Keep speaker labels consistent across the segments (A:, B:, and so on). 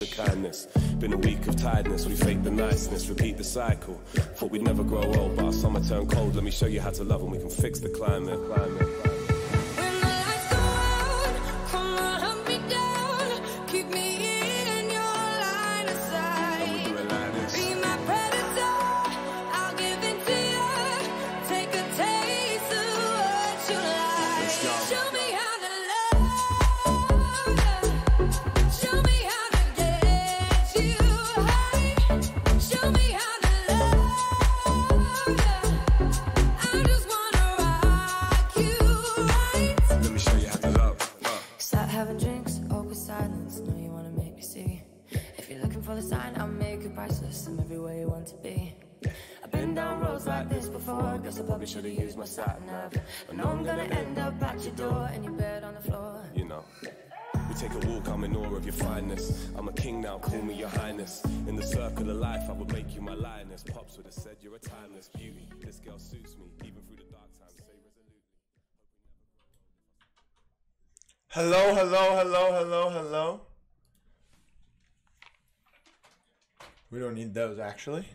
A: The kindness, been a week of tiredness, we fake the niceness, repeat the cycle. Thought we'd never grow old, but our summer turned cold. Let me show you how to love and we can fix the climate.
B: Guess I probably should have used my sat nav. But now I'm gonna end up at your door and your bed on the floor.
A: You know, we take a walk, I'm in awe of your fineness. I'm a king now, call me your highness. In the circle of life, I would make you my lioness. Pops would have said you're a timeless beauty. This girl suits me, even through the dark times. Say resolutely.
C: Hello. We don't need those, actually.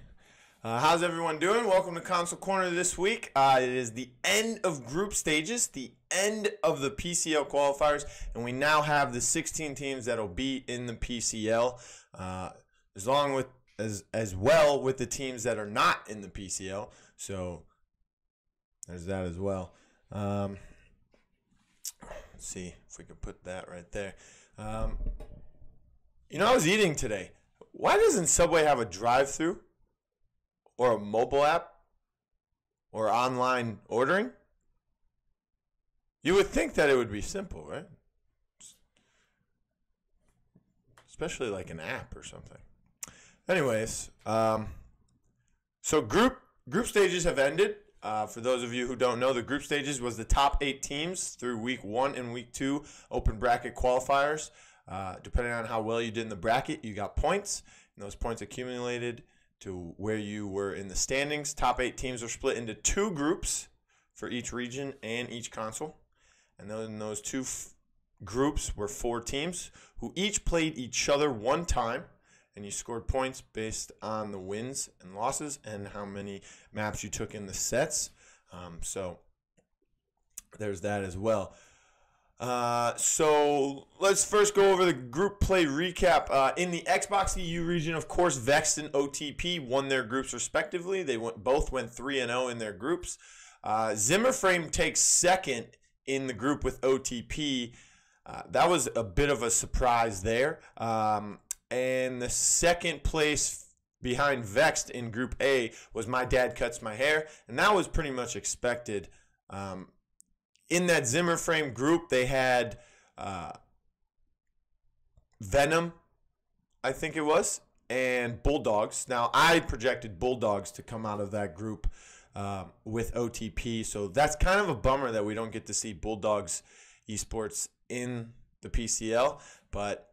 C: How's everyone doing? Welcome to Console Corner this week. It is the end of group stages, the end of the PCL qualifiers, and we now have the 16 teams that will be in the PCL, as well with the teams that are not in the PCL. So there's that as well. Let's see if we can put that right there. I was eating today. Why doesn't Subway have a drive-thru? Or a mobile app? Or online ordering? You would think that it would be simple, right? Especially like an app or something. Anyways, so group stages have ended. For those of you who don't know, the group stages was the top 8 teams through week 1 and week 2 open bracket qualifiers. Depending on how well you did in the bracket, you got points, and those points accumulated to where you were in the standings. Top 8 teams are split into 2 groups for each region and each console. And then those 2 groups were 4 teams who each played each other one time, and you scored points based on the wins and losses and how many maps you took in the sets. So there's that as well. So let's first go over the group play recap. In the Xbox EU region, of course, Vexed and OTP won their groups respectively. They both went 3-0 in their groups. Zimmerframe takes second in the group with OTP. That was a bit of a surprise there. And the second place behind Vexed in Group A was My Dad Cuts My Hair, and that was pretty much expected. In that Zimmerframe group, they had Venom, I think it was, and Bulldogs. Now, I projected Bulldogs to come out of that group with OTP, so that's kind of a bummer that we don't get to see Bulldogs esports in the PCL, but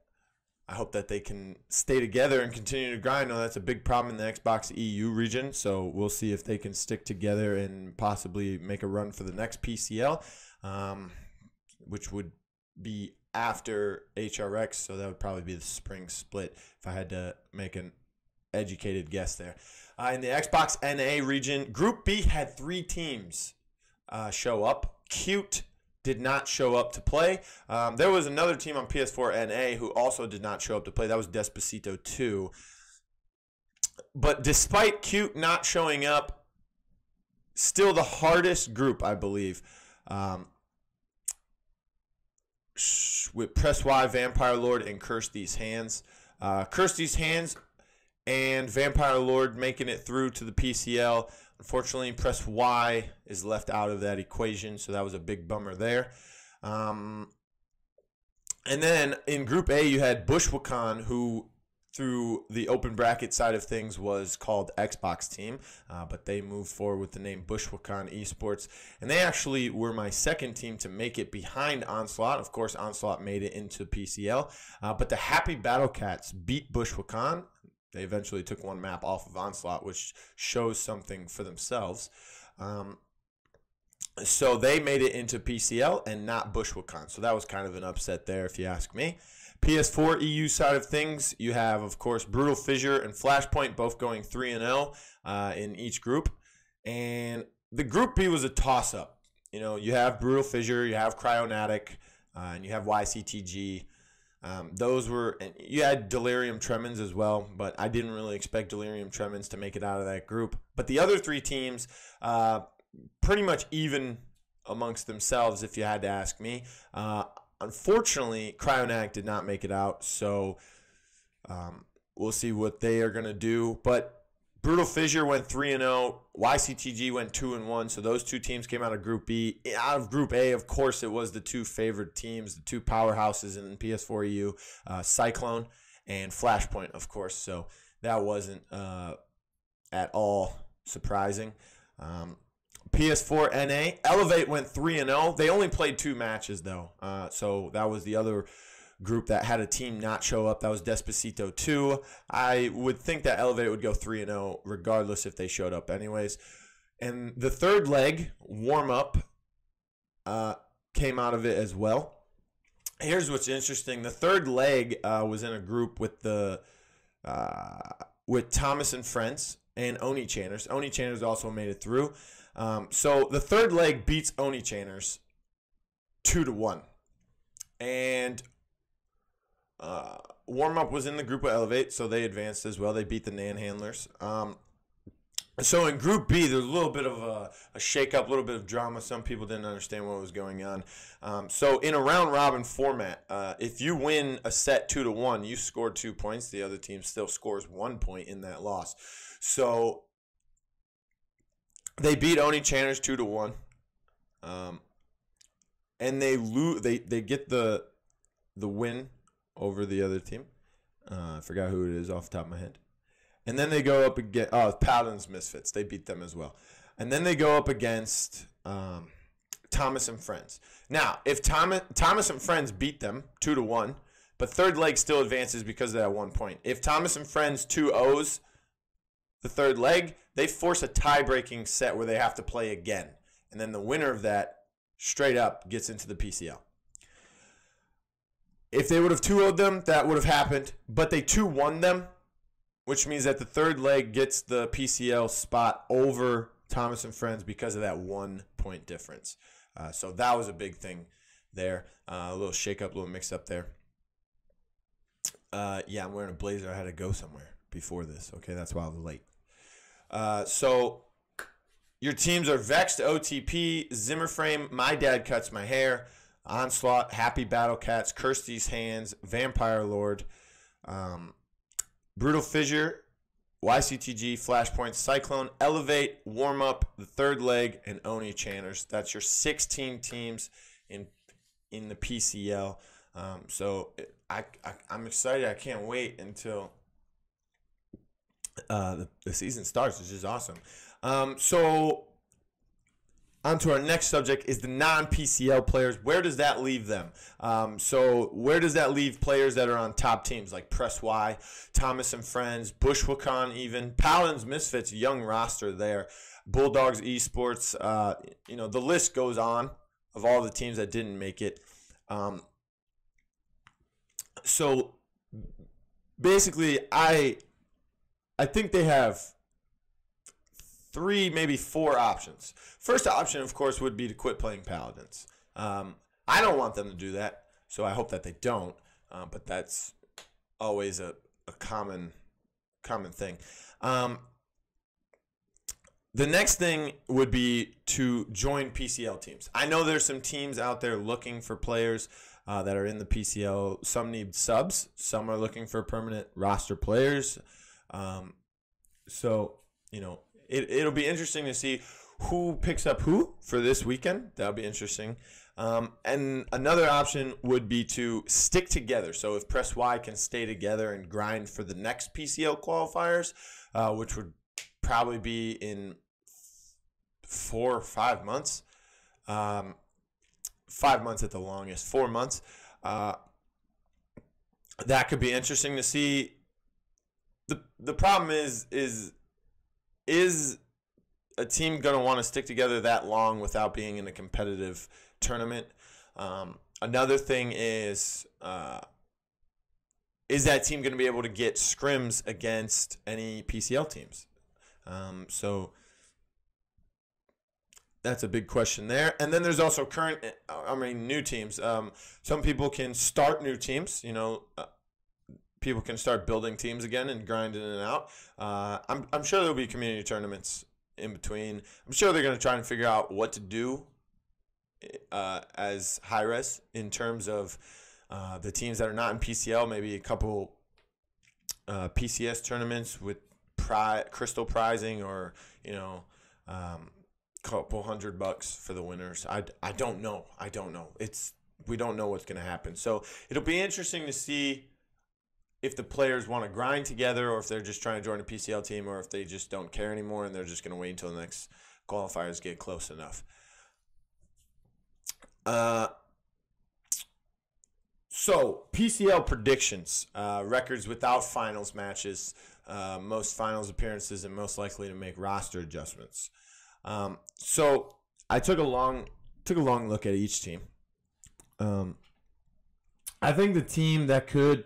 C: I hope that they can stay together and continue to grind. I know that's a big problem in the Xbox EU region, so we'll see if they can stick together and possibly make a run for the next PCL. Which would be after HRX, so that would probably be the spring split if I had to make an educated guess there. In the Xbox NA region, Group B had 3 teams show up. Cute did not show up to play. There was another team on PS4 NA who also did not show up to play. That was Despacito 2. But despite Cute not showing up, still the hardest group, I believe. With Press Y, Vampire Lord, and Kirsty's Hands. Kirsty's Hands and Vampire Lord making it through to the PCL. Unfortunately, Press Y is left out of that equation, so that was a big bummer there. And then in Group A, you had Bushwakan, who through the open bracket side of things was called Xbox Team, but they moved forward with the name Bushwakan Esports, and they actually were my second team to make it behind Onslaught. Of course, Onslaught made it into PCL, but the Happy Battle Cats beat Bushwakan. They eventually took one map off of Onslaught, which shows something for themselves. So they made it into PCL and not Bushwakan. So that was kind of an upset there, if you ask me. PS4 EU side of things, you have, of course, Brutal Fissure and Flashpoint both going 3-0 in each group. And the Group B was a toss-up. You know, you have Brutal Fissure, you have Cryonatic, and you have YCTG. You had Delirium Tremens as well, but I didn't really expect Delirium Tremens to make it out of that group. But the other three teams, pretty much even amongst themselves, if you had to ask me. Unfortunately, Cryonatic did not make it out, so we'll see what they are going to do. But Brutal Fissure went 3-0. YCTG went 2-1. So those two teams came out of Group B. Out of Group A, of course, it was the two favorite teams, the two powerhouses in PS4 EU, Cyclone and Flashpoint, of course. So that wasn't at all surprising. PS4 NA, Elevate went 3-0. They only played 2 matches, though. So that was the other group that had a team not show up. That was Despacito 2. I would think that Elevate would go 3-0 regardless if they showed up anyways. And the third leg, warm-up, came out of it as well. Here's what's interesting. The third leg was in a group with with Thomas and Friends and Oni Channers. Oni Channers also made it through. So the third leg beats Oni Channers 2-1. And warm-up was in the group of Elevate, so they advanced as well. They beat the Nan Handlers. So in Group B, there's a little bit of a shake-up, a little bit of drama. Some people didn't understand what was going on. So in a round-robin format, if you win a set 2-1, you score 2 points. The other team still scores 1 point in that loss. So they beat Oni Channers 2-1. And they get the win over the other team. I forgot who it is off the top of my head. And then they go up against Paladins Misfits. They beat them as well. And then they go up against Thomas and Friends. Now, if Thomas and Friends beat them 2-1, but third leg still advances because of that 1 point. If Thomas and Friends 2-0s the third leg, they force a tie-breaking set where they have to play again. And then the winner of that straight up gets into the PCL. If they would have 2-0'd them, that would have happened. But they 2-1 them, which means that the third leg gets the PCL spot over Thomas and Friends because of that 1 point difference. So that was a big thing there. A little shake-up, a little mix-up there. Yeah, I'm wearing a blazer. I had to go somewhere before this. Okay, that's why I was late. So your teams are Vexed, OTP, Zimmerframe, My Dad Cuts My Hair, Onslaught, Happy Battle Cats, Kirsty's Hands, Vampire Lord, Brutal Fissure, YCTG, Flashpoint, Cyclone, Elevate, Warm Up, the third leg, and Oni Channers. That's your 16 teams in the PCL. So I'm excited. I can't wait until the season starts. It's just awesome. So on to our next subject is the non-PCL players. Where does that leave them? So where does that leave players that are on top teams like Press Y, Thomas and Friends, Bushwhakan even, Paladins Misfits, young roster there, Bulldogs Esports, the list goes on of all the teams that didn't make it. So basically I think they have 3, maybe 4 options. First option, of course, would be to quit playing Paladins. I don't want them to do that, so I hope that they don't. But that's always a common thing. The next thing would be to join PCL teams. I know there's some teams out there looking for players that are in the PCL. Some need subs. Some are looking for permanent roster players. So, it'll be interesting to see who picks up who for this weekend. That'll be interesting. And another option would be to stick together. So if Press Y can stay together and grind for the next PCL qualifiers, which would probably be in 4 or 5 months, 5 months at the longest, 4 months, that could be interesting to see. The problem is a team going to want to stick together that long without being in a competitive tournament? Another thing is is that team going to be able to get scrims against any PCL teams? So that's a big question there. And then there's also new teams. Some people can start new teams. People can start building teams again and grinding it out. I'm sure there'll be community tournaments in between. I'm sure they're going to try and figure out what to do as high-res in terms of the teams that are not in PCL, maybe a couple PCS tournaments with crystal prizing, or couple $100 for the winners. I don't know. We don't know what's going to happen. So it'll be interesting to see if the players want to grind together, or if they're just trying to join a PCL team, or if they just don't care anymore and they're just going to wait until the next qualifiers get close enough. So PCL predictions, records without finals matches, most finals appearances, and most likely to make roster adjustments. So I took a long look at each team. I think the team that could,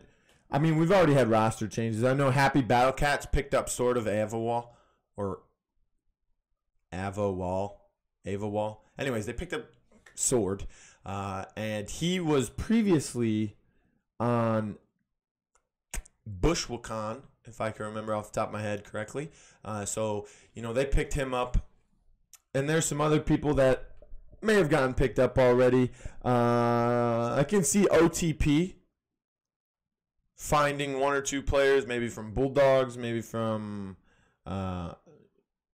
C: we've already had roster changes. I know Happy Battle Cats picked up sort of Avawal. Anyways, they picked up Sword, and he was previously on Bushwakan, if I can remember off the top of my head correctly. So they picked him up. And there's some other people that may have gotten picked up already. I can see OTP finding one or two players, maybe from Bulldogs, maybe from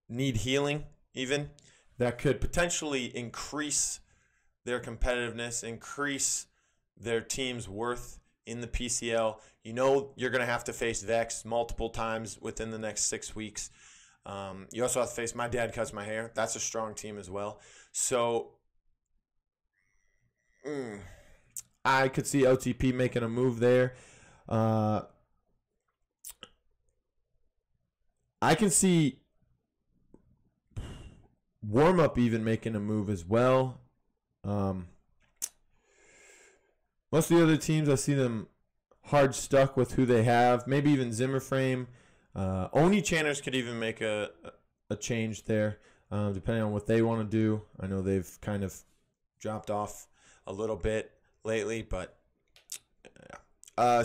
C: Need Healing even, that could potentially increase their competitiveness, increase their team's worth in the PCL. You're going to have to face Vex multiple times within the next 6 weeks. You also have to face My Dad Cuts My Hair. That's a strong team as well. So I could see OTP making a move there. I can see Warm Up even making a move as well. Most of the other teams, I see them hard stuck with who they have. Maybe even Zimmerframe. Oni Channers could even make a change there, depending on what they want to do. I know they've kind of dropped off a little bit lately, but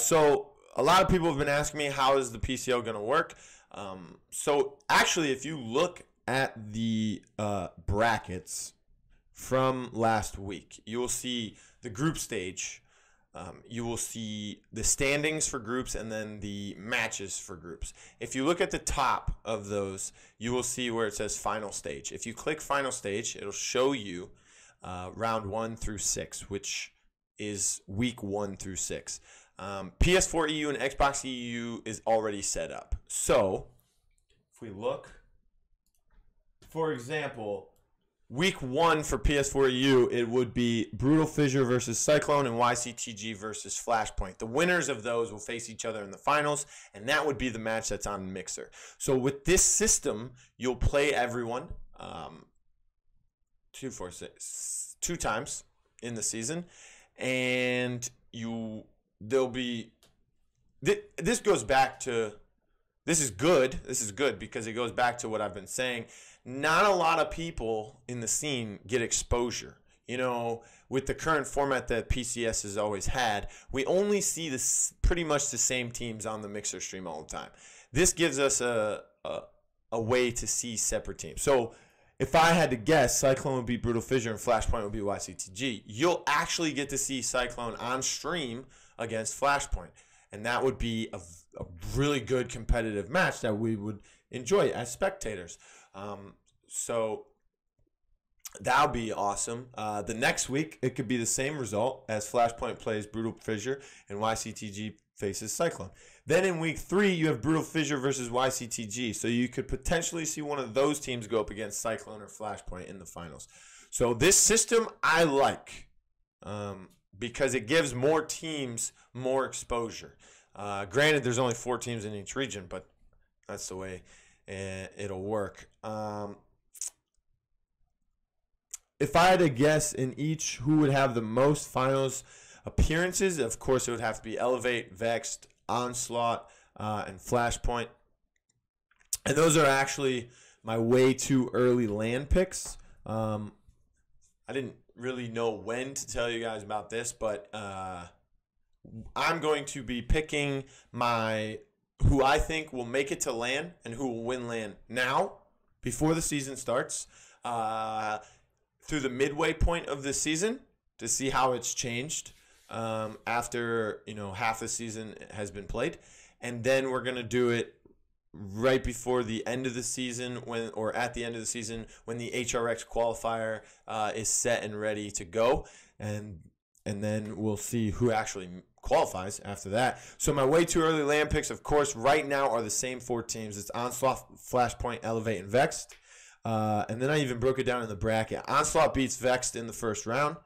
C: so a lot of people have been asking me, how is the PCO going to work? So actually, if you look at the brackets from last week, you will see the group stage. You will see the standings for groups and then the matches for groups. If you look at the top of those, you will see where it says final stage. If you click final stage, it'll show you round 1 through 6, which is week 1 through 6. PS4 EU and Xbox EU is already set up. So if we look, for example, Week 1 for PS4 EU, it would be Brutal Fissure versus Cyclone and YCTG versus Flashpoint. The winners of those will face each other in the finals, and that would be the match that's on Mixer. So with this system, you'll play everyone 2 times in the season, and there'll be this goes back to this is good because it goes back to what I've been saying. Not a lot of people in the scene get exposure. With the current format that PCS has always had, we only see pretty much the same teams on the Mixer stream all the time. This gives us a way to see separate teams. So if I had to guess, Cyclone would be Brutal Fissure and Flashpoint would be YCTG. You'll actually get to see Cyclone on stream against Flashpoint. And that would be a really good competitive match that we would enjoy as spectators. So that'll be awesome. The next week, it could be the same result as Flashpoint plays Brutal Fissure and YCTG faces Cyclone. Then in week 3, you have Brutal Fissure versus YCTG. So you could potentially see one of those teams go up against Cyclone or Flashpoint in the finals. So this system I like because it gives more teams more exposure. Granted, there's only 4 teams in each region, but that's the way it'll work. If I had to guess in each who would have the most finals appearances, of course it would have to be Elevate, Vexed, Onslaught, and Flashpoint. And those are actually my way too early land picks. I didn't really know when to tell you guys about this, but I'm going to be picking who I think will make it to land and who will win land now, before the season starts, through the midway point of the season, to see how it's changed after half the season has been played, and then we're gonna do it right before the end of the season, at the end of the season when the HRX qualifier is set and ready to go, and then we'll see who actually qualifies after that. So my way too early land picks, of course, right now are the same 4 teams. It's Onslaught, Flashpoint, Elevate, and Vexed. And then I even broke it down in the bracket. Onslaught beats Vexed in the first round.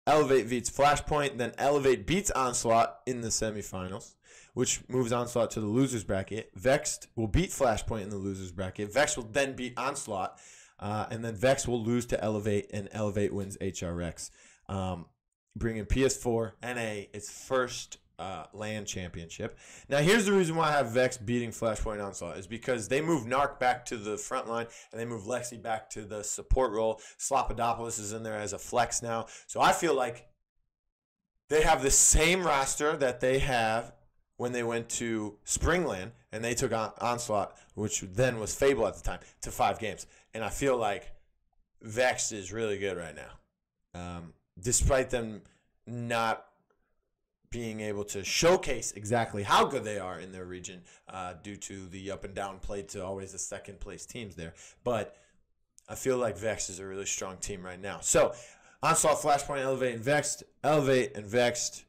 C: Elevate beats Flashpoint. Then Elevate beats Onslaught in the semifinals, which moves Onslaught to the losers bracket. Vexed will beat Flashpoint in the losers bracket. Vexed will then beat Onslaught. And then Vexed will lose to Elevate, and Elevate wins HRX. Bringing PS4 NA its first LAN championship. Now, here's the reason why I have Vex beating Flashpoint Onslaught is because they move Narc back to the front line, and they move Lexi back to the support role. Slopadopoulos is in there as a flex now. So I feel like they have the same roster that they have when they went to Springland, and they took on Onslaught, which then was Fable at the time, to 5 games. And I feel like Vex is really good right now. Despite them not being able to showcase exactly how good they are in their region due to the up and down play to always the second place teams there. But I feel like Vex is a really strong team right now. So Onslaught, Flashpoint, Elevate, and Vexed. Elevate and Vexed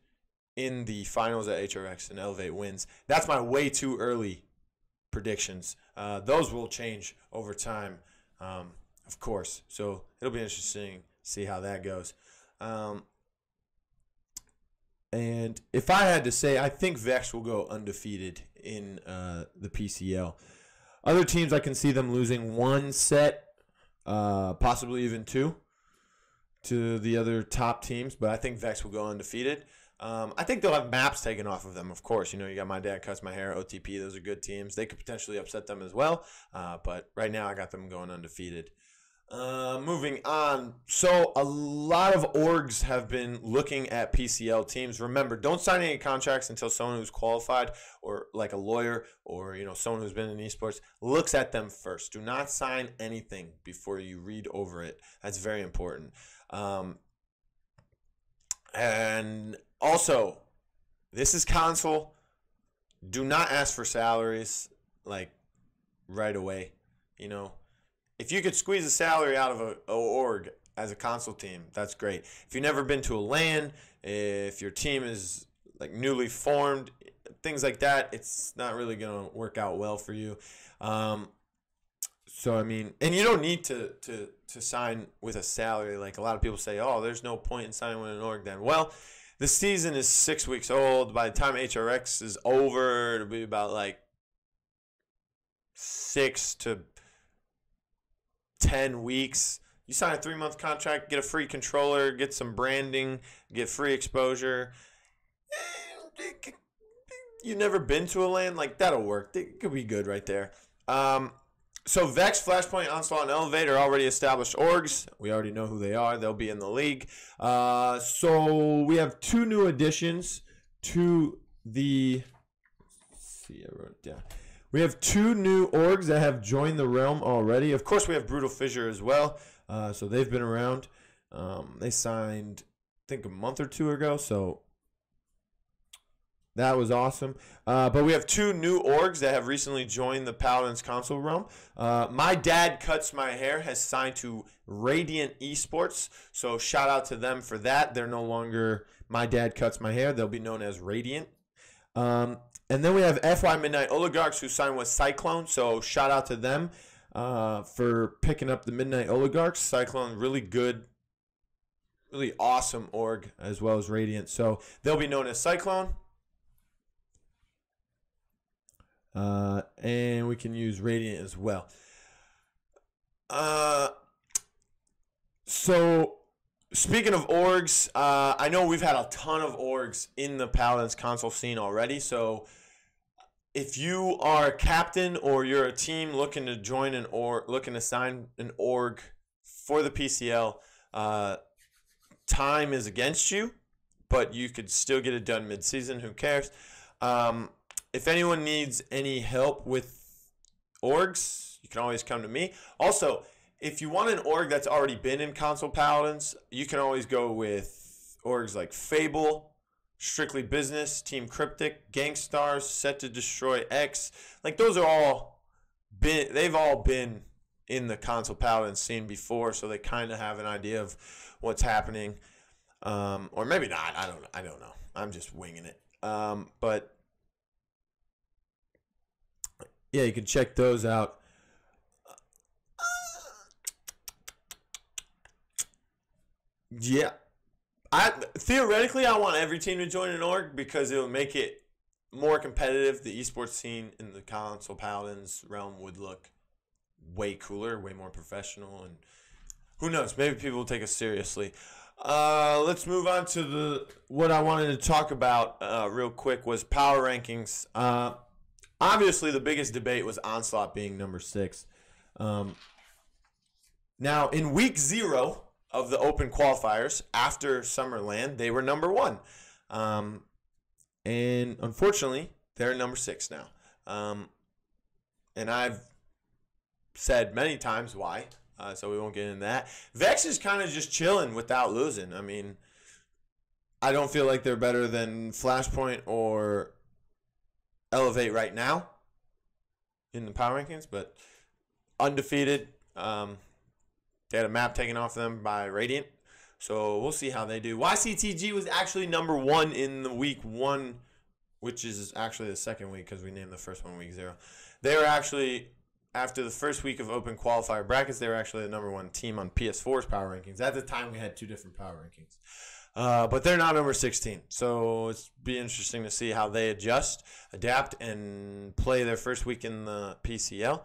C: in the finals at HRX, and Elevate wins. That's my way too early predictions. Those will change over time, of course. So it'll be interesting to see how that goes. And if I had to say, I think Vex will go undefeated in the PCL. Other teams, I can see them losing 1 set, possibly even 2, to the other top teams. But I think Vex will go undefeated. I think they'll have maps taken off of them, of course. You got My Dad Cuts My Hair, OTP. Those are good teams. They could potentially upset them as well. But right now, I got them going undefeated. Moving on. So a lot of orgs have been looking at PCL teams. Remember, don't sign any contracts until someone who's qualified, or like a lawyer, or someone who's been in esports looks at them first. Do not sign anything before you read over it. That's very important. And also, this is console. Do not ask for salaries like right away. If you could squeeze a salary out of a org as a console team, that's great. If you've never been to a LAN, if your team is like newly formed, things like that, it's not really going to work out well for you. So, I mean, and you don't need to sign with a salary. Like a lot of people say, oh, there's no point in signing with an org then. Well, the season is 6 weeks old. By the time HRX is over, it'll be about like 6 to 10 weeks. You sign a 3-month contract, get a free controller, get some branding, get free exposure. You've never been to a LAN? Like, that'll work. It could be good right there. So Vex, Flashpoint, Onslaught, and Elevate are already established orgs. We already know who they are. They'll be in the league. So we have 2 new additions to the... Let's see, I wrote it down. We have 2 new orgs that have joined the realm already. Of course, we have Brutal Fissure as well. So they've been around. They signed, I think, a month or 2 ago. So that was awesome. But we have 2 new orgs that have recently joined the Paladins console realm. My Dad Cuts My Hair has signed to Radiant Esports. So shout out to them for that. They're no longer My Dad Cuts My Hair. They'll be known as Radiant. And then we have FY Midnight Oligarchs who signed with Cyclone. So shout out to them for picking up the Midnight Oligarchs. Cyclone, really good, really awesome org, as well as Radiant. So they'll be known as Cyclone. And we can use Radiant as well. So speaking of orgs, I know we've had a ton of orgs in the Paladins console scene already. So if you are a captain or you're a team looking to join an org, looking to sign an org for the PCL, time is against you, but you could still get it done mid-season. Who cares? If anyone needs any help with orgs, you can always come to me. Also, if you want an org that's already been in Console Paladins, you can always go with orgs like Fable, Strictly Business, Team Cryptic, Gangstars, Set to Destroy X. Like, those are all been, they've all been in the Console Paladins scene before, so they kind of have an idea of what's happening. Or maybe not. I don't know. I'm just winging it. But yeah, you can check those out. Yeah. Theoretically, I want every team to join an org because it will make it more competitive. The esports scene in the Console Paladins realm would look way cooler, way more professional, and who knows? Maybe people will take us seriously. Let's move on to what I wanted to talk about real quick was power rankings. Obviously, the biggest debate was Onslaught being number 6. Now, in week 0 of the Open qualifiers after Summerland, they were number 1. And unfortunately, they're number 6 now. And I've said many times why, so we won't get into that. Vex is kind of just chilling without losing. I mean, I don't feel like they're better than Flashpoint or Elevate right now in the power rankings, but undefeated. They had a map taken off them by Radiant, so we'll see how they do. YCTG was actually number 1 in the week 1, which is actually the second week because we named the first one week 0. They were actually, after the first week of Open qualifier brackets, they were actually the number 1 team on PS4's power rankings. At the time, we had 2 different power rankings. But they're now number 16. So it's be interesting to see how they adjust, adapt, and play their first week in the PCL.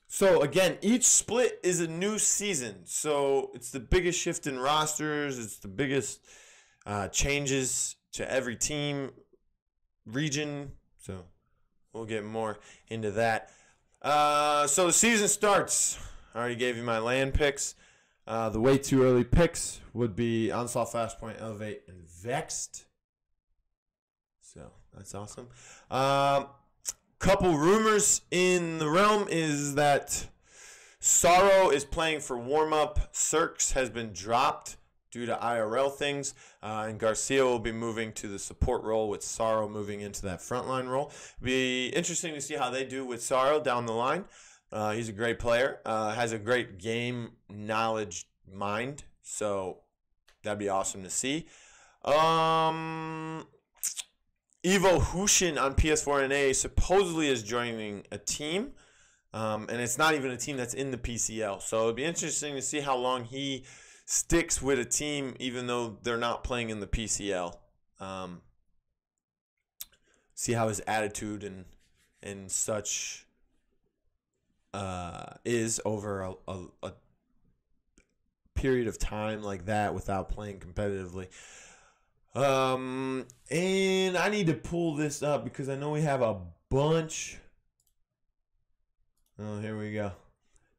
C: So again, each split is a new season. So it's the biggest shift in rosters. It's the biggest changes to every team, region. So we'll get more into that. So the season starts. I already gave you my land picks. The way too early picks would be Onslaught, Flashpoint, Elevate, and Vexed. So that's awesome. Couple rumors in the realm is that Sorrow is playing for warm-up. Cirques has been dropped due to IRL things. And Garcia will be moving to the support role with Sorrow moving into that frontline role. Be interesting to see how they do with Sorrow down the line. He's a great player, has a great game knowledge mind, so that'd be awesome to see. Evo Hushin on PS4 NA supposedly is joining a team, and it's not even a team that's in the PCL, so it'd be interesting to see how long he sticks with a team even though they're not playing in the PCL. See how his attitude and such is over a period of time like that without playing competitively. And I need to pull this up because I know we have a bunch. Oh, here we go.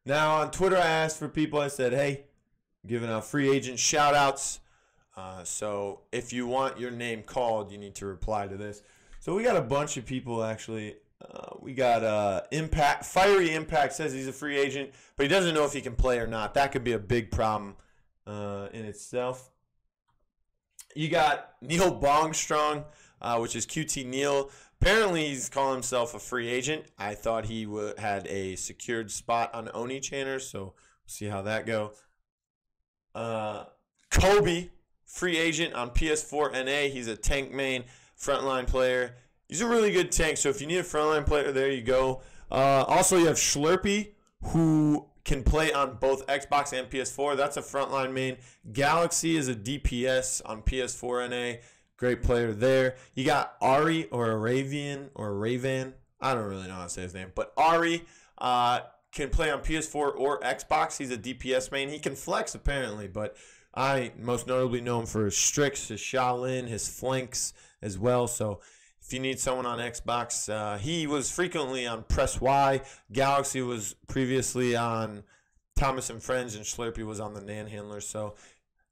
C: Now on Twitter, I asked for people. I said, hey, I'm giving out free agent shout outs. So if you want your name called, you need to reply to this. So we got a bunch of people actually. We got Impact. Fiery Impact says he's a free agent, but he doesn't know if he can play or not. That could be a big problem in itself. You got Neil Bongstrong, which is QT Neil. Apparently, he's calling himself a free agent. I thought he had a secured spot on Oni Channers, so we'll see how that go. Kobe, free agent on PS4 NA. He's a tank main frontline player. He's a really good tank, so if you need a frontline player, there you go. Also, you have Schlurpy, who can play on both Xbox and PS4. That's a frontline main. Galaxy is a DPS on PS4 NA. Great player there. You got Ari or Aravian or Ravan. I don't really know how to say his name. But Ari, can play on PS4 or Xbox. He's a DPS main. He can flex apparently, but I most notably know him for his Strix, his Shaolin, his flanks as well. So if you need someone on Xbox, he was frequently on Press Y. Galaxy was previously on Thomas and Friends, and Slurpee was on the Nan Handler. So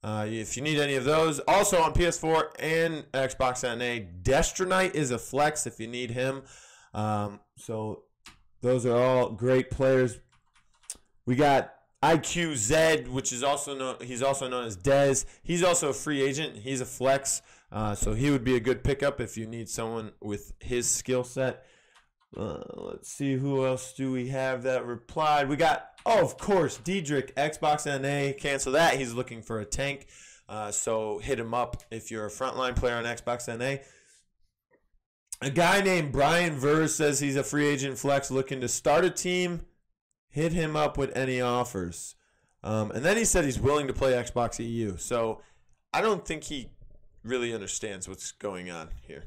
C: if you need any of those, also on PS4 and Xbox NA, Destronite is a flex if you need him. So those are all great players. We got IQZ, which is he's also known as Dez. He's also a free agent. He's a flex, so he would be a good pickup if you need someone with his skill set. Let's see, who else do we have that replied? We got, of course, Diedrich, Xbox NA. Cancel that. He's looking for a tank, so hit him up if you're a frontline player on Xbox NA. A guy named Brian Verse says he's a free agent flex looking to start a team. Hit him up with any offers. And then he said he's willing to play Xbox EU. So I don't think he really understands what's going on here.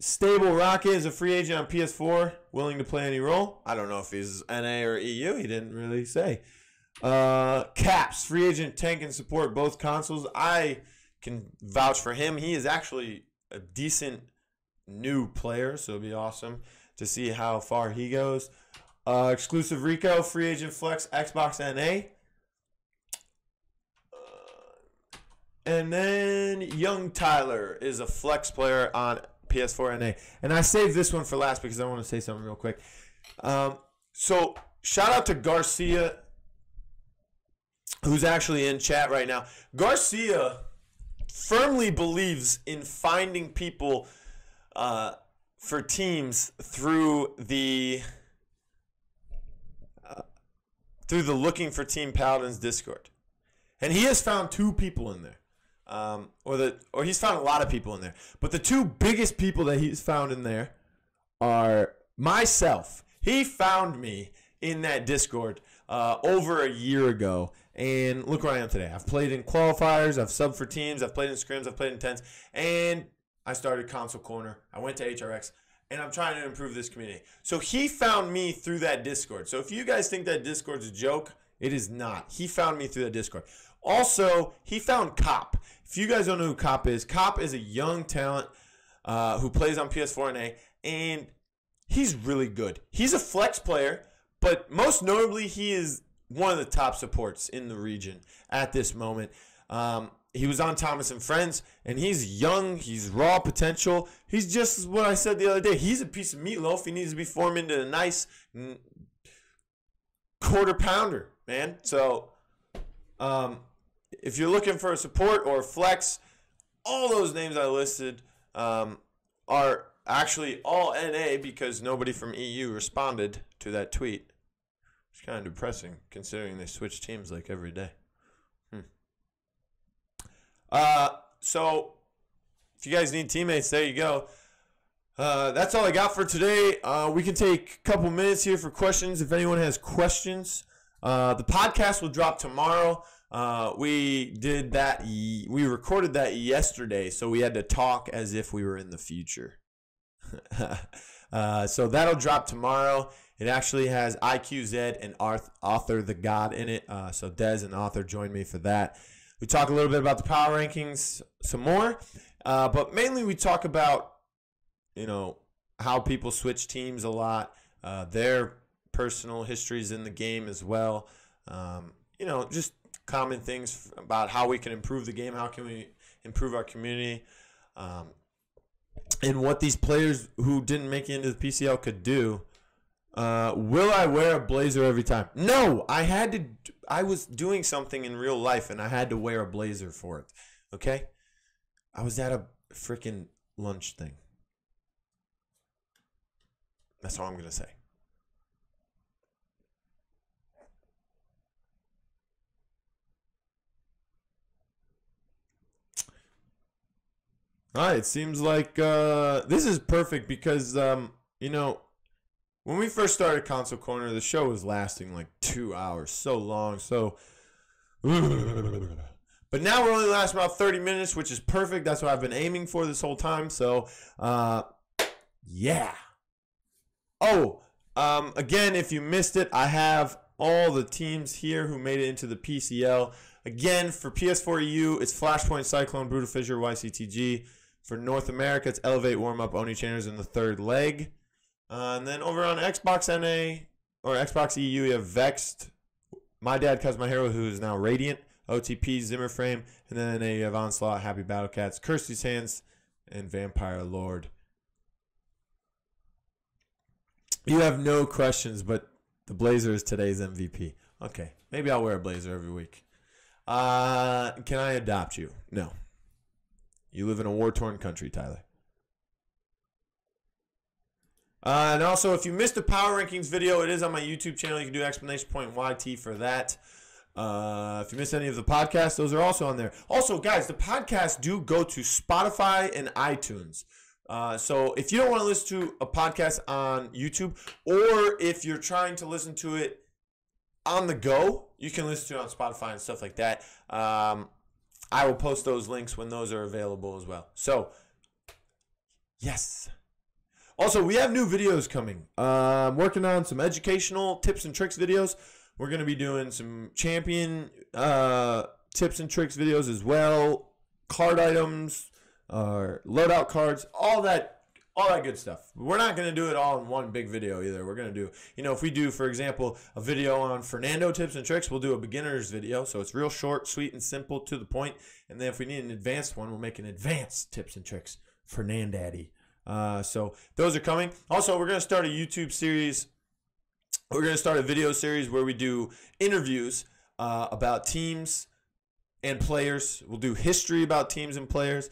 C: Stable Rocket is a free agent on PS4, willing to play any role. I don't know if he's NA or EU. He didn't really say. Caps, free agent, tank and support both consoles. I can vouch for him. He is actually a decent new player, so it'll be awesome to see how far he goes. Exclusive Rico, free agent flex, Xbox NA. And then Young Tyler is a flex player on PS4 NA. And I saved this one for last because I want to say something real quick. So shout out to Garcia, who's actually in chat right now. Garcia firmly believes in finding people for teams through the Looking for Team Paladins Discord. And he has found 2 people in there. Or he's found a lot of people in there. But the 2 biggest people that he's found in there are myself. He found me in that Discord over a year ago. And look where I am today. I've played in qualifiers. I've subbed for teams. I've played in scrims. I've played in 10s. And I started Console Corner. I went to HRX. And I'm trying to improve this community. So he found me through that Discord. So if you guys think that Discord's a joke, it is not. He found me through that Discord. Also, he found Cop. If you guys don't know who Cop is a young talent who plays on PS4 NA, and he's really good. He's a flex player, but most notably, he is one of the top supports in the region at this moment. He was on Thomas and Friends, and he's young. He's raw potential. He's just what I said the other day. He's a piece of meatloaf. He needs to be formed into a nice quarter pounder, man. So if you're looking for a support or a flex, all those names I listed are actually all NA because nobody from EU responded to that tweet. It's kind of depressing considering they switch teams like every day. So if you guys need teammates, there you go. That's all I got for today. We can take a couple minutes here for questions if anyone has questions. The podcast will drop tomorrow. We did that. We recorded that yesterday, so we had to talk as if we were in the future. So that'll drop tomorrow. It actually has IQZ and Author the God in it. So Dez and Author joined me for that. We talk a little bit about the power rankings some more, but mainly we talk about, how people switch teams a lot, their personal histories in the game as well. Just common things about how we can improve the game, how can we improve our community, and what these players who didn't make it into the PCL could do. Will I wear a blazer every time? No, I was doing something in real life and I had to wear a blazer for it. Okay? I was at a freaking lunch thing. That's all I'm going to say. All right, it seems like this is perfect because, when we first started Console Corner, the show was lasting like 2 hours, so long, so. But now we're only lasting about 30 minutes, which is perfect. That's what I've been aiming for this whole time. So, yeah. Oh, Again, if you missed it, I have all the teams here who made it into the PCL. Again, for PS4 EU, it's Flashpoint, Cyclone, Brutal Fissure, YCTG. For North America, it's Elevate, Warm Up, Oni Chainers in the third leg. And then over on Xbox NA, or Xbox EU, you have Vexed, My Dad Cuts My Hero, who is now Radiant, OTP, Zimmer Frame, and then you have Onslaught, Happy Battle Cats, Curse These Hands, and Vampire Lord. You have no questions, but the Blazer is today's MVP. Okay, maybe I'll wear a Blazer every week. Can I adopt you? No. You live in a war-torn country, Tyler. And also, if you missed the Power Rankings video, it is on my YouTube channel. You can do exclamation point YT for that. If you missed any of the podcasts, those are also on there. Also, guys, the podcasts do go to Spotify and iTunes. So if you don't want to listen to a podcast on YouTube, or if you're trying to listen to it on the go, you can listen to it on Spotify and stuff like that. I will post those links when those are available as well. So, yes. Also, we have new videos coming. I'm working on some educational tips and tricks videos. We're going to be doing some champion tips and tricks videos as well. Card items, loadout cards, all that good stuff. We're not going to do it all in one big video either. We're going to do, if we do, for example, a video on Fernando tips and tricks, we'll do a beginner's video. So it's real short, sweet, and simple, to the point. And then if we need an advanced one, we'll make an advanced tips and tricks, Fernandaddy. So those are coming. Also, we're going to start a YouTube series. We're going to start a video series where we do interviews about teams and players. We'll do history about teams and players,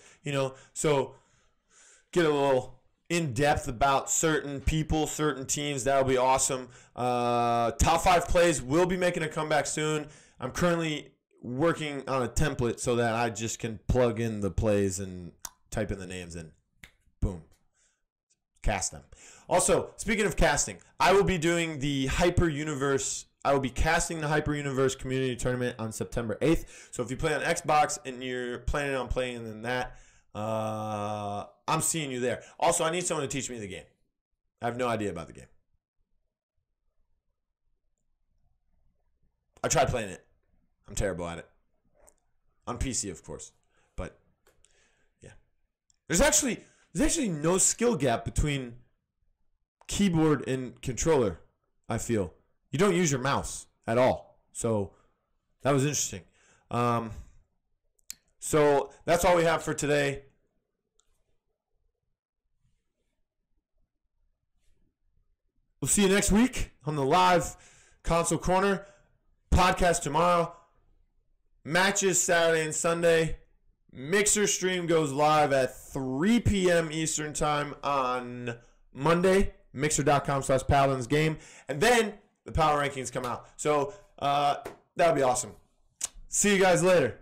C: so get a little in-depth about certain people, certain teams. That'll be awesome. Top 5 plays will be making a comeback soon. I'm currently working on a template so that I just can plug in the plays and type in the names and boom, cast them. Also, speaking of casting, I will be doing the Hyper Universe. I will be casting the Hyper Universe Community Tournament on September 8th. So if you play on Xbox and you're planning on playing in that, I'm seeing you there. Also, I need someone to teach me the game. I have no idea about the game. I tried playing it. I'm terrible at it. On PC, of course. But, yeah. There's actually no skill gap between keyboard and controller, I feel. You don't use your mouse at all. So that was interesting. So that's all we have for today. We'll see you next week on the live Console Corner. Podcast tomorrow. Matches Saturday and Sunday. Mixer stream goes live at 3 p.m. Eastern time on Monday. Mixer.com/Paladins game. And then the Power Rankings come out. So that'll be awesome. See you guys later.